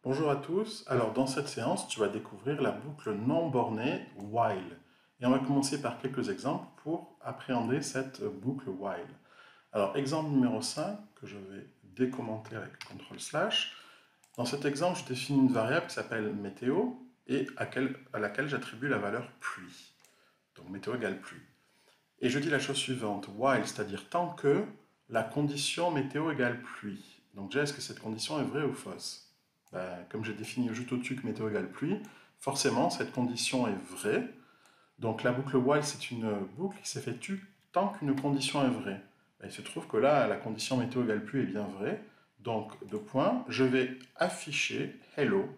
Bonjour à tous. Alors dans cette séance, tu vas découvrir la boucle non bornée while. Et on va commencer par quelques exemples pour appréhender cette boucle while. Alors exemple numéro 5 que je vais décommenter avec CTRL/. Dans cet exemple, je définis une variable qui s'appelle météo et à laquelle j'attribue la valeur pluie. Donc météo égale pluie. Et je dis la chose suivante, while, c'est-à-dire tant que la condition météo égale pluie. Donc déjà, est-ce que cette condition est vraie ou fausse? Comme j'ai défini juste au-dessus que météo égale pluie, forcément cette condition est vraie. Donc la boucle while, c'est une boucle qui s'effectue tant qu'une condition est vraie. Il se trouve que là, la condition météo égale pluie est bien vraie. Donc, deux points, je vais afficher hello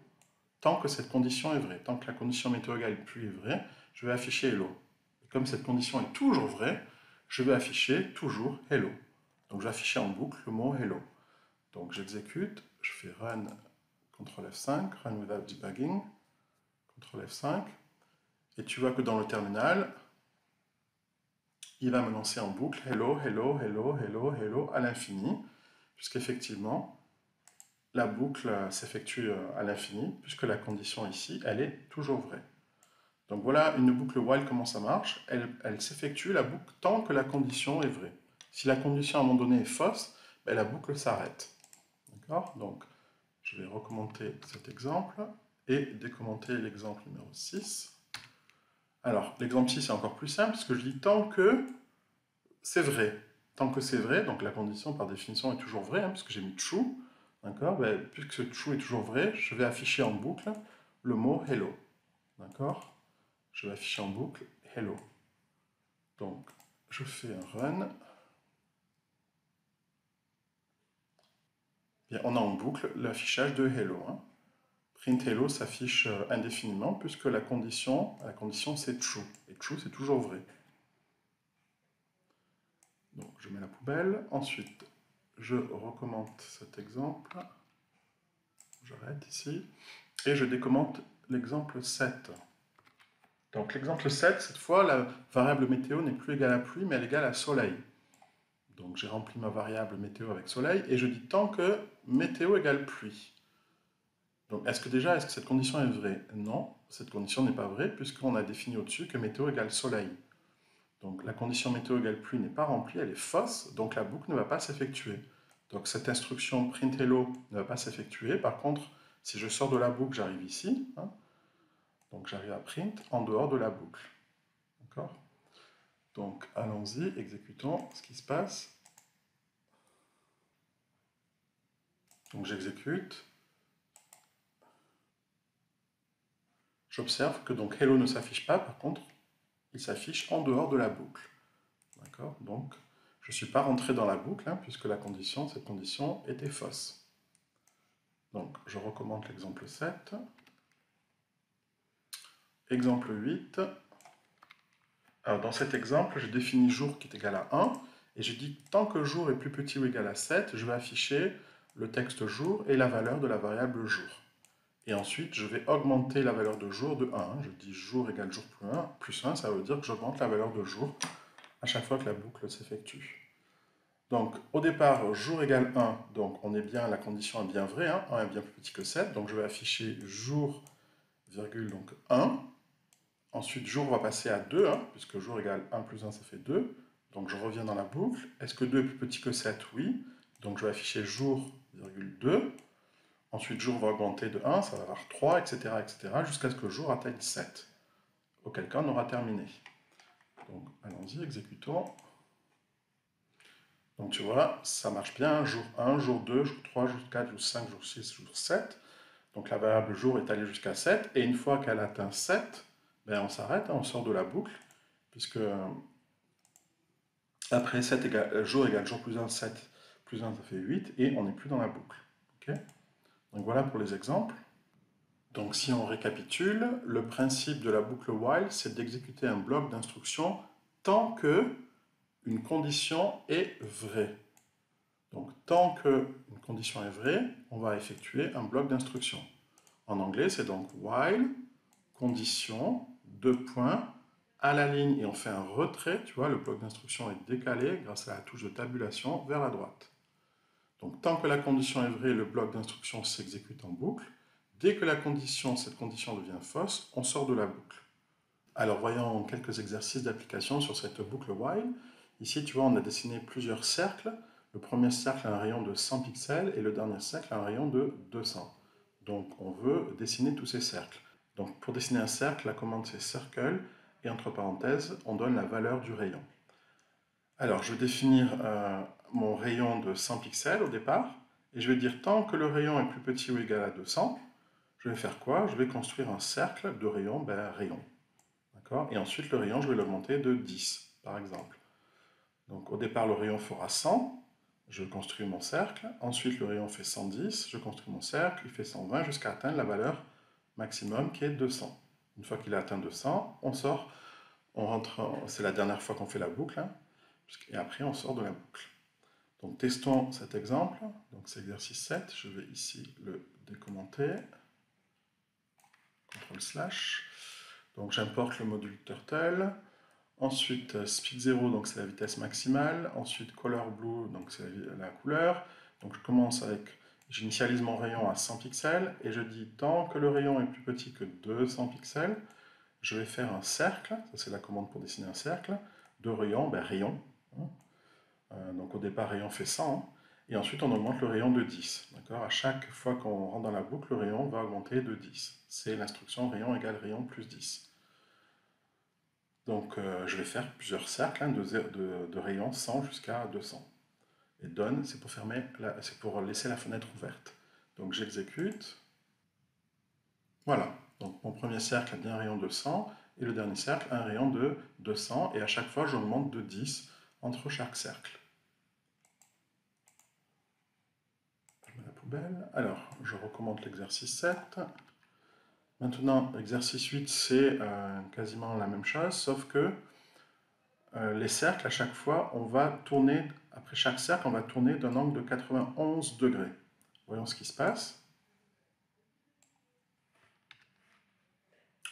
tant que cette condition est vraie. Tant que la condition météo égale pluie est vraie, je vais afficher hello. Et comme cette condition est toujours vraie, je vais afficher toujours hello. Donc je vais afficher en boucle le mot hello. Donc j'exécute, je fais run CTRL F5, Run Without Debugging, CTRL F5, et tu vois que dans le terminal, il va me lancer en boucle Hello, Hello, Hello, Hello, Hello à l'infini, puisqu'effectivement, la boucle s'effectue à l'infini, puisque la condition ici, elle est toujours vraie. Donc voilà une boucle while, comment ça marche. Elle s'effectue, la boucle, tant que la condition est vraie. Si la condition à un moment donné est fausse, la boucle s'arrête. D'accord? Donc, je vais recommenter cet exemple et décommenter l'exemple numéro 6. Alors, l'exemple 6 est encore plus simple, parce que je dis tant que c'est vrai. Tant que c'est vrai, donc la condition par définition est toujours vraie, puisque j'ai mis true. D'accord? Puisque ce true est toujours vrai, je vais afficher en boucle le mot hello. D'accord? Je vais afficher en boucle hello. Donc, je fais un run. Bien, on a en boucle l'affichage de hello. Print hello s'affiche indéfiniment puisque la condition c'est true. Et true, c'est toujours vrai. Donc, je mets la poubelle. Ensuite, je recommente cet exemple. J'arrête ici. Et je décommente l'exemple 7. Donc, l'exemple 7, cette fois, la variable météo n'est plus égale à pluie, mais elle est égale à soleil. Donc, j'ai rempli ma variable météo avec soleil et je dis tant que météo égale pluie. Donc, est-ce que cette condition est vraie? Non, cette condition n'est pas vraie puisqu'on a défini au-dessus que météo égale soleil. Donc, la condition météo égale pluie n'est pas remplie, elle est fausse, donc la boucle ne va pas s'effectuer. Donc, cette instruction print hello ne va pas s'effectuer. Par contre, si je sors de la boucle, j'arrive ici. Donc, j'arrive à print en dehors de la boucle. D'accord? Donc, allons-y, exécutons ce qui se passe. Donc, j'exécute. J'observe que donc hello ne s'affiche pas, par contre, il s'affiche en dehors de la boucle. D'accord? Donc, je ne suis pas rentré dans la boucle, puisque cette condition était fausse. Donc, je recommande l'exemple 7. Exemple 8. Alors, dans cet exemple, j'ai défini jour qui est égal à 1, et j'ai dit que tant que jour est plus petit ou égal à 7, je vais afficher le texte jour et la valeur de la variable jour. Et ensuite, je vais augmenter la valeur de jour de 1. Je dis jour égale jour plus 1, ça veut dire que j'augmente la valeur de jour à chaque fois que la boucle s'effectue. Donc, au départ, jour égale 1, donc on est bien, la condition est bien vraie, 1 est bien plus petit que 7, donc je vais afficher jour, virgule, donc 1. Ensuite, jour va passer à 2, puisque jour égale 1 plus 1, ça fait 2. Donc je reviens dans la boucle. Est-ce que 2 est plus petit que 7? Oui. Donc je vais afficher jour, virgule 2. Ensuite, jour va augmenter de 1, ça va avoir 3, etc., jusqu'à ce que jour atteigne 7. Auquel cas, on aura terminé. Donc, allons-y, exécutons. Donc, tu vois, ça marche bien. Jour 1, jour 2, jour 3, jour 4, jour 5, jour 6, jour 7. Donc, la variable jour est allée jusqu'à 7. Et une fois qu'elle atteint 7, on s'arrête, on sort de la boucle, puisque après 7 jour égale jour plus 1, 7 plus 1, ça fait 8, et on n'est plus dans la boucle. Okay? Donc, voilà pour les exemples. Donc si on récapitule, le principe de la boucle while, c'est d'exécuter un bloc d'instructions tant que une condition est vraie. Donc tant qu'une condition est vraie, on va effectuer un bloc d'instructions. En anglais, c'est donc while, condition, deux points, à la ligne, et on fait un retrait, tu vois, le bloc d'instruction est décalé grâce à la touche de tabulation vers la droite. Donc tant que la condition est vraie, le bloc d'instruction s'exécute en boucle. dès que cette condition devient fausse, on sort de la boucle. Alors voyons quelques exercices d'application sur cette boucle while. Ici, tu vois, on a dessiné plusieurs cercles. Le premier cercle a un rayon de 100 pixels et le dernier cercle a un rayon de 200. Donc on veut dessiner tous ces cercles. Donc pour dessiner un cercle, la commande c'est circle et entre parenthèses, on donne la valeur du rayon. Alors je vais définir mon rayon de 100 pixels au départ et je vais dire tant que le rayon est plus petit ou égal à 200, je vais faire quoi? Je vais construire un cercle de rayon, rayon. Et ensuite, le rayon, je vais l'augmenter de 10, par exemple. Donc, au départ, le rayon fera 100, je construis mon cercle. Ensuite, le rayon fait 110, je construis mon cercle, il fait 120 jusqu'à atteindre la valeur maximum qui est 200. Une fois qu'il a atteint 200, on sort, on rentre, c'est la dernière fois qu'on fait la boucle, hein, et après, on sort de la boucle. Donc, testons cet exemple. Donc, c'est l'exercice 7. Je vais ici le décommenter. CTRL/. Donc j'importe le module Turtle. Ensuite speed 0, donc c'est la vitesse maximale. Ensuite color blue, donc c'est la couleur. Donc je commence avec, j'initialise mon rayon à 100 pixels et je dis tant que le rayon est plus petit que 200 pixels, je vais faire un cercle, ça c'est la commande pour dessiner un cercle, de rayon, rayon. Donc au départ rayon fait 100, et ensuite on augmente le rayon de 10. À chaque fois qu'on rentre dans la boucle, le rayon va augmenter de 10. C'est l'instruction rayon égale rayon plus 10. Donc je vais faire plusieurs cercles de rayon 100 jusqu'à 200. Et done, c'est pour laisser la fenêtre ouverte. Donc j'exécute. Voilà. Donc mon premier cercle a bien un rayon de 100 et le dernier cercle a un rayon de 200. Et à chaque fois, j'augmente de 10 entre chaque cercle. Je mets la poubelle. Alors, je recommande l'exercice 7. Maintenant, l'exercice 8, c'est quasiment la même chose, sauf que les cercles, à chaque fois, on va tourner, après chaque cercle, on va tourner d'un angle de 91 degrés. Voyons ce qui se passe.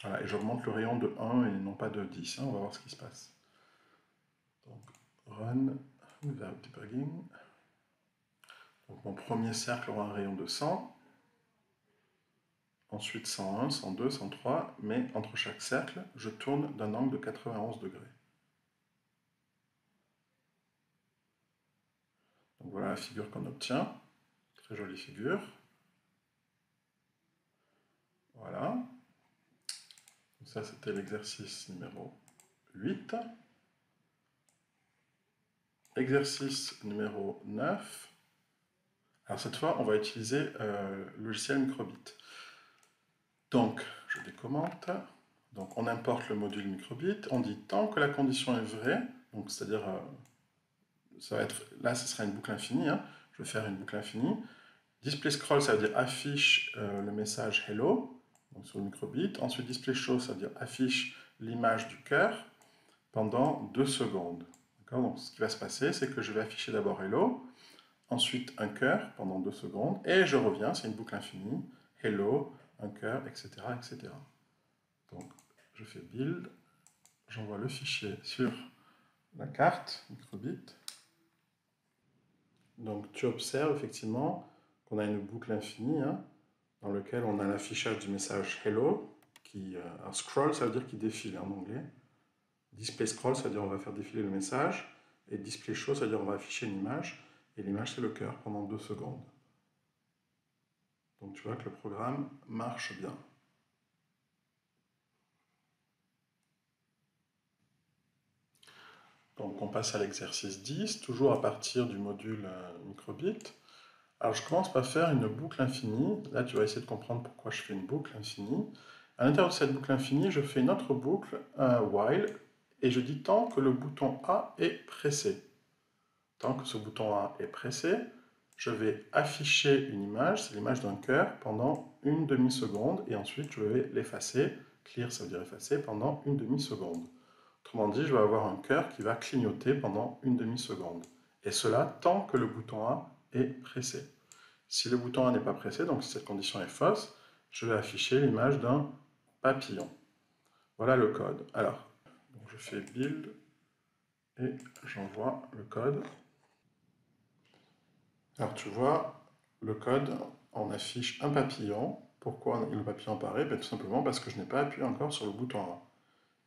Voilà, et j'augmente le rayon de 1 et non pas de 10. On va voir ce qui se passe. Donc, run without debugging. Donc, mon premier cercle aura un rayon de 100. Ensuite 101, 102, 103, mais entre chaque cercle, je tourne d'un angle de 91 degrés. Donc voilà la figure qu'on obtient. Très jolie figure. Voilà. Donc ça, c'était l'exercice numéro 8. Exercice numéro 9. Alors cette fois, on va utiliser le logiciel Microbit. Donc, je décommente. Donc, on importe le module Microbit. On dit tant que la condition est vraie, donc c'est-à-dire, là, ce sera une boucle infinie. Je vais faire une boucle infinie. Display scroll, ça veut dire affiche le message hello, donc sur le Microbit. Ensuite, display show, ça veut dire affiche l'image du cœur pendant 2 secondes. Donc, ce qui va se passer, c'est que je vais afficher d'abord hello, ensuite un cœur pendant 2 secondes, et je reviens, c'est une boucle infinie, hello, un cœur, etc., etc. Donc, je fais build, j'envoie le fichier sur la carte Microbit. Donc, tu observes effectivement qu'on a une boucle infinie, dans laquelle on a l'affichage du message hello, un scroll, ça veut dire qu'il défile en anglais. Display scroll, ça veut dire on va faire défiler le message. Et display show, ça veut dire on va afficher une image. Et l'image, c'est le cœur pendant 2 secondes. Donc tu vois que le programme marche bien. Donc on passe à l'exercice 10, toujours à partir du module Microbit. Alors je commence par faire une boucle infinie. Là tu vas essayer de comprendre pourquoi je fais une boucle infinie. À l'intérieur de cette boucle infinie, je fais une autre boucle, un while, et je dis tant que le bouton A est pressé. Tant que ce bouton A est pressé, je vais afficher une image, c'est l'image d'un cœur, pendant une demi-seconde, et ensuite je vais l'effacer. Clear, ça veut dire effacer, pendant une demi-seconde. Autrement dit, je vais avoir un cœur qui va clignoter pendant une demi-seconde. Et cela tant que le bouton A est pressé. Si le bouton A n'est pas pressé, donc si cette condition est fausse, je vais afficher l'image d'un papillon. Voilà le code. Alors, donc je fais build et j'envoie le code. Alors tu vois, le code, on affiche un papillon, Pourquoi le papillon apparaît? Tout simplement parce que je n'ai pas appuyé encore sur le bouton A.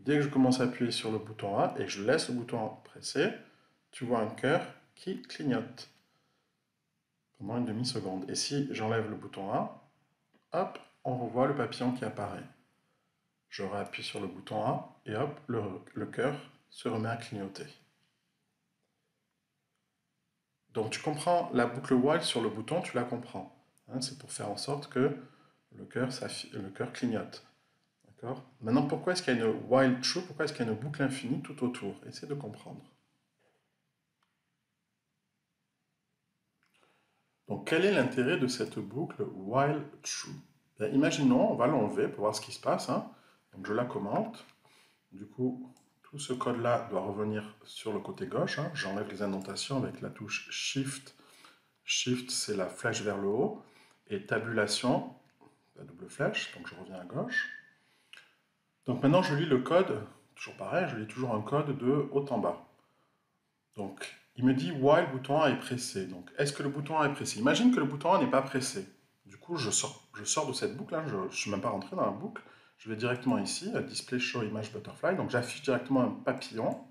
Dès que je commence à appuyer sur le bouton A et que je laisse le bouton A pressé, tu vois un cœur qui clignote pendant une demi-seconde. Et si j'enlève le bouton A, hop, on revoit le papillon qui apparaît. Je réappuie sur le bouton A et hop, le cœur se remet à clignoter. Donc tu comprends la boucle while sur le bouton, tu la comprends. Hein, c'est pour faire en sorte que le cœur clignote. Maintenant, pourquoi est-ce qu'il y a une while true? Pourquoi est-ce qu'il y a une boucle infinie tout autour? Essaie de comprendre. Donc, quel est l'intérêt de cette boucle while true? Bien, imaginons, on va l'enlever pour voir ce qui se passe. Hein. Donc, je la commente. Du coup, tout ce code-là doit revenir sur le côté gauche. Hein. J'enlève les indentations avec la touche Shift. Shift, c'est la flèche vers le haut. Et tabulation, la double flèche. Donc, je reviens à gauche. Donc, maintenant, je lis le code. Toujours pareil, je lis toujours un code de haut en bas. Donc, il me dit while bouton A est pressé. Donc, est-ce que le bouton A est pressé? Imagine que le bouton A n'est pas pressé. Du coup, je sors de cette boucle, hein, je ne suis même pas rentré dans la boucle. Je vais directement ici, à Display Show Image Butterfly. Donc, j'affiche directement un papillon.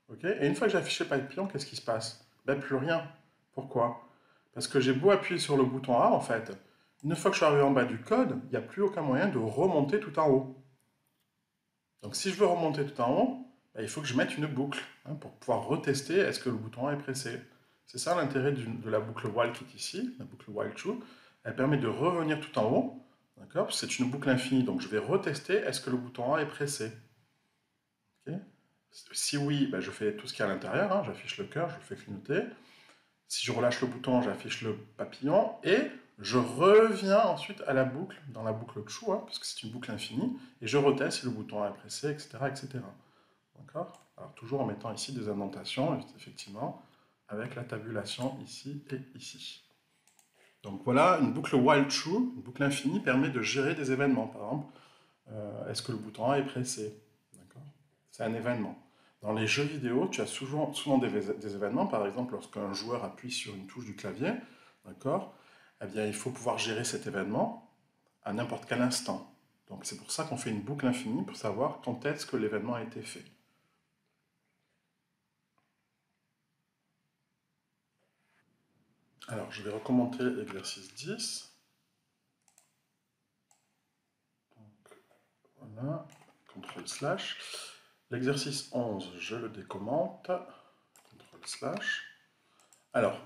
Okay, et une fois que j'ai affiché le papillon, qu'est-ce qui se passe? Ben, plus rien. Pourquoi? Parce que j'ai beau appuyer sur le bouton A, en fait, une fois que je suis arrivé en bas du code, il n'y a plus aucun moyen de remonter tout en haut. Donc, si je veux remonter tout en haut, il faut que je mette une boucle hein, pour pouvoir retester est-ce que le bouton A est pressé. C'est ça l'intérêt de la boucle while qui est ici, la boucle while true. Elle permet de revenir tout en haut. D'accord? C'est une boucle infinie, donc je vais retester est-ce que le bouton A est pressé. Okay? Si oui, je fais tout ce qu'il y a à l'intérieur. Hein, j'affiche le cœur, je le fais clignoter. Si je relâche le bouton, j'affiche le papillon et je reviens ensuite à la boucle, dans la boucle true, hein, parce que c'est une boucle infinie, et je reteste si le bouton A est pressé, etc. etc. D'accord? Alors toujours en mettant ici des indentations, effectivement, avec la tabulation ici et ici. Donc voilà, une boucle while true, une boucle infinie, permet de gérer des événements. Par exemple, est-ce que le bouton A est pressé? C'est un événement. Dans les jeux vidéo, tu as souvent des événements, par exemple, lorsqu'un joueur appuie sur une touche du clavier, d'accord? Eh bien, il faut pouvoir gérer cet événement à n'importe quel instant. Donc c'est pour ça qu'on fait une boucle infinie pour savoir quand est-ce que l'événement a été fait. Alors, je vais recommencer l'exercice 10. Donc, voilà, CTRL/. L'exercice 11, je le décommente. CTRL/. Alors,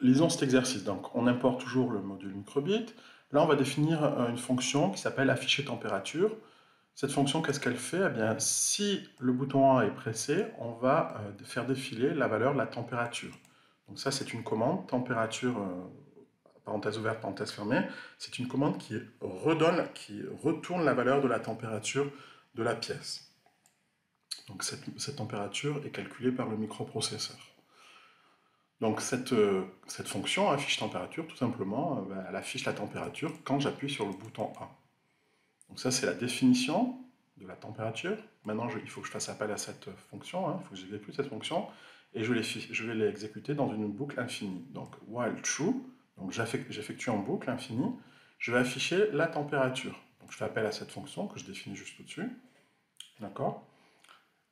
lisons cet exercice. Donc, on importe toujours le module microbit. Là, on va définir une fonction qui s'appelle afficher température. Cette fonction, qu'est-ce qu'elle fait? Eh bien, si le bouton A est pressé, on va faire défiler la valeur de la température. Donc ça, c'est une commande, température, parenthèse ouverte, parenthèse fermée. C'est une commande qui retourne la valeur de la température de la pièce. Donc cette température est calculée par le microprocesseur. Donc cette fonction affiche température, tout simplement, elle affiche la température quand j'appuie sur le bouton A. Donc ça, c'est la définition de la température. Maintenant, il faut que je fasse appel à cette fonction, hein, il faut que j'exécute cette fonction, et je vais l'exécuter dans une boucle infinie. Donc, while true, donc j'effectue en boucle infinie, je vais afficher la température. Donc je fais appel à cette fonction que je définis juste au-dessus. D'accord?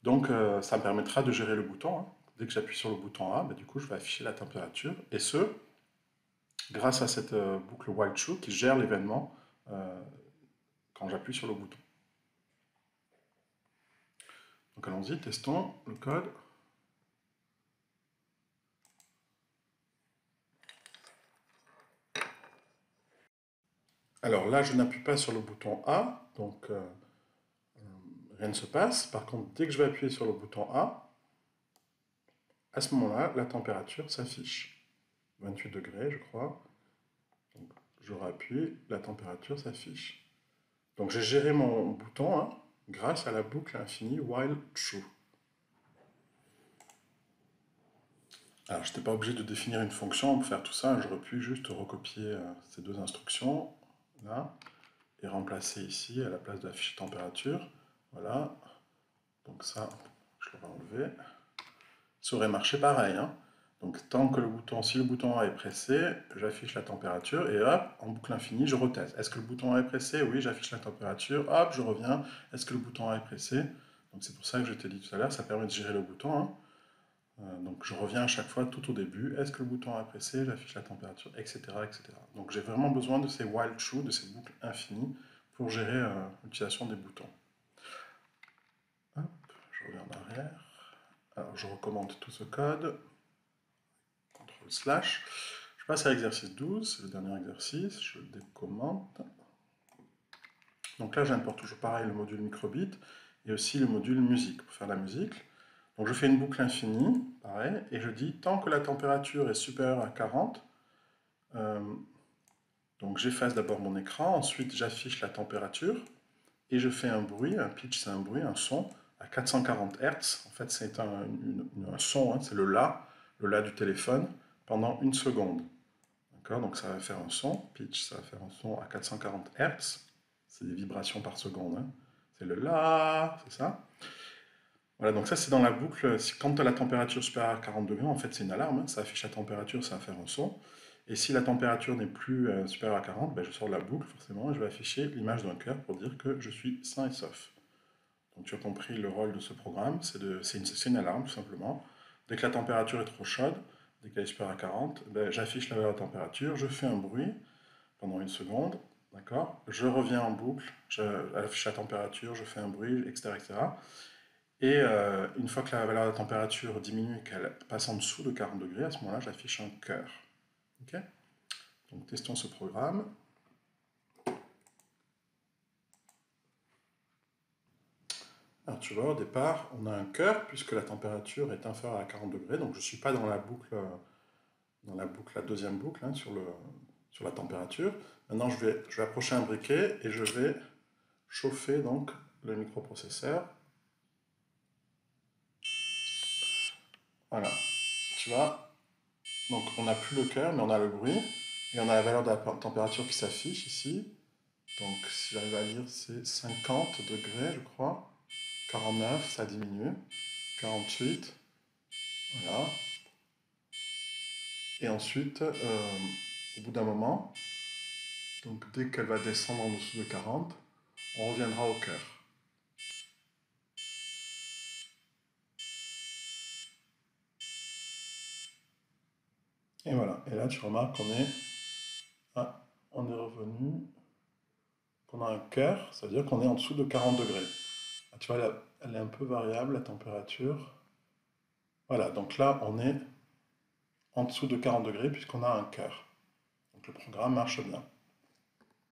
Donc ça me permettra de gérer le bouton. Hein. Dès que j'appuie sur le bouton A, du coup, je vais afficher la température, et ce, grâce à cette boucle while true qui gère l'événement quand j'appuie sur le bouton. Donc allons-y, testons le code. Alors là, je n'appuie pas sur le bouton A, donc rien ne se passe. Par contre, dès que je vais appuyer sur le bouton A, à ce moment-là, la température s'affiche. 28 degrés, je crois. Donc, je réappuie, la température s'affiche. Donc j'ai géré mon bouton hein, grâce à la boucle infinie while true. Alors, je n'étais pas obligé de définir une fonction pour faire tout ça. J'aurais pu juste recopier ces deux instructions, là, et remplacer ici, à la place de la fiche température. Voilà. Donc ça, je l'aurais enlevé. Ça aurait marché pareil. Hein. Donc si le bouton A est pressé, j'affiche la température et hop, en boucle infinie, je reteste. Est-ce que le bouton A est pressé? Oui, j'affiche la température. Hop, je reviens. Est-ce que le bouton A est pressé? Donc c'est pour ça que je t'ai dit tout à l'heure, ça permet de gérer le bouton, hein. Donc je reviens à chaque fois tout au début. Est-ce que le bouton A est pressé? J'affiche la température, etc., etc. Donc j'ai vraiment besoin de ces while true, de ces boucles infinies pour gérer l'utilisation des boutons. Hop, je reviens en arrière. Alors je recommande tout ce code. CTRL/. Je passe à l'exercice 12, c'est le dernier exercice, je le décommente. Donc là, j'importe toujours pareil le module microbit et aussi le module musique pour faire la musique. Donc je fais une boucle infinie, pareil, et je dis tant que la température est supérieure à 40, donc j'efface d'abord mon écran, ensuite j'affiche la température et je fais un bruit, un pitch c'est un bruit, un son à 440 Hz. En fait, c'est un son, hein, c'est le la du téléphone pendant 1 seconde. Donc ça va faire un son, pitch, ça va faire un son à 440 Hz. C'est des vibrations par seconde, hein. C'est le la, c'est ça. Voilà, donc ça c'est dans la boucle. Quand la température supérieure à 40 degrés, en fait c'est une alarme, hein. Ça affiche la température, ça va faire un son. Et si la température n'est plus supérieure à 40, ben, je sors de la boucle forcément et je vais afficher l'image d'un cœur pour dire que je suis sain et sauf. Donc tu as compris le rôle de ce programme, c'est une alarme tout simplement. Dès que la température est trop chaude, dès qu'elle est supérieure à 40, ben, j'affiche la valeur de température, je fais un bruit pendant 1 seconde, d'accord? Je reviens en boucle, j'affiche la température, je fais un bruit, etc. etc. Et une fois que la valeur de température diminue et qu'elle passe en dessous de 40 degrés, à ce moment-là, j'affiche un cœur. Ok? Donc testons ce programme. Alors tu vois, au départ, on a un cœur puisque la température est inférieure à 40 degrés, donc je ne suis pas dans la boucle, la deuxième boucle, hein, sur la température. Maintenant, je vais approcher un briquet et je vais chauffer donc le microprocesseur. Voilà, tu vois. Donc on n'a plus le cœur, mais on a le bruit. Et on a la valeur de la température qui s'affiche ici. Donc si j'arrive à lire, c'est 50 degrés, je crois. 49, ça diminue. 48, voilà. Et ensuite, au bout d'un moment, donc dès qu'elle va descendre en dessous de 40, on reviendra au cœur. Et voilà. Et là, tu remarques on est revenu, qu'on a un cœur, ça veut dire qu'on est en dessous de 40 degrés. Ah, tu vois, elle est un peu variable, la température. Voilà, donc là, on est en dessous de 40 degrés puisqu'on a un cœur. Donc le programme marche bien.